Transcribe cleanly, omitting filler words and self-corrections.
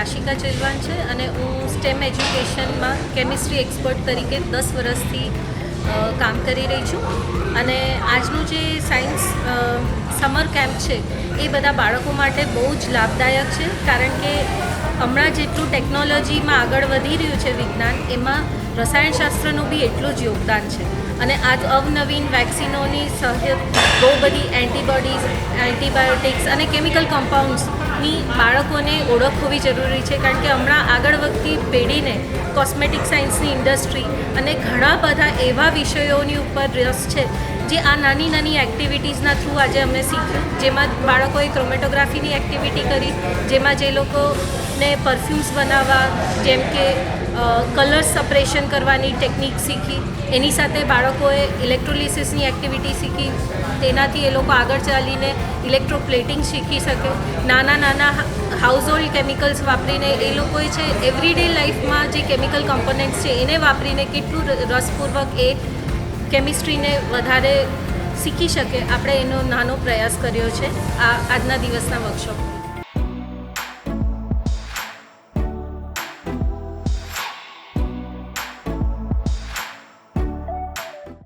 આશિકા ચેલવાન છે અને હું સ્ટેમ એજ્યુકેશનમાં કેમિસ્ટ્રી એક્સપર્ટ તરીકે 10 વર્ષથી કામ કરી રહી છું અને આજનું જે સાયન્સ સમર કેમ્પ છે એ બધા બાળકો માટે બહુ જ લાભદાયક છે, કારણ કે હમણાં જેટલું ટેકનોલોજીમાં આગળ વધી રહ્યું છે વિજ્ઞાન, એમાં રસાયણશાસ્ત્રનું બી એટલું જ યોગદાન છે અને આજ અવનવીન વેક્સિનોની સહિત બહુ બધી એન્ટીબાયોટિક્સ અને કેમિકલ કમ્પાઉન્ડ્સની બાળકોને ઓળખ હોવી જરૂરી છે, કારણ કે હમણાં આગળ વધતી પેઢીને કોસ્મેટિક સાયન્સની ઇન્ડસ્ટ્રી અને ઘણા બધા એવા વિષયોની ઉપર રસ છે જે આ નાની નાની એક્ટિવિટીઝના થ્રુ આજે અમે શીખ્યું, જેમાં બાળકોએ ક્રોમેટોગ્રાફીની એક્ટિવિટી કરી, જેમાં જે લોકોને પરફ્યુમ્સ બનાવવા, જેમ કે કલર સપરેશન કરવાની ટેકનિક શીખી, એની સાથે બાળકોએ ઇલેક્ટ્રોલિસિસની એક્ટિવિટી શીખી, તેનાથી એ લોકો આગળ ચાલીને ઇલેક્ટ્રોપ્લેટિંગ શીખી શકે. નાના નાના હાઉસહોલ્ડ કેમિકલ્સ વાપરીને એ લોકોએ છે એવરીડે લાઈફમાં જે કેમિકલ કમ્પોનન્ટ્સ છે એને વાપરીને કેટલું રસપૂર્વક એ કેમિસ્ટ્રીને વધારે શીખી શકે, આપણે એનો નાનો પ્રયાસ કર્યો છે આજના દિવસના વર્કશોપ.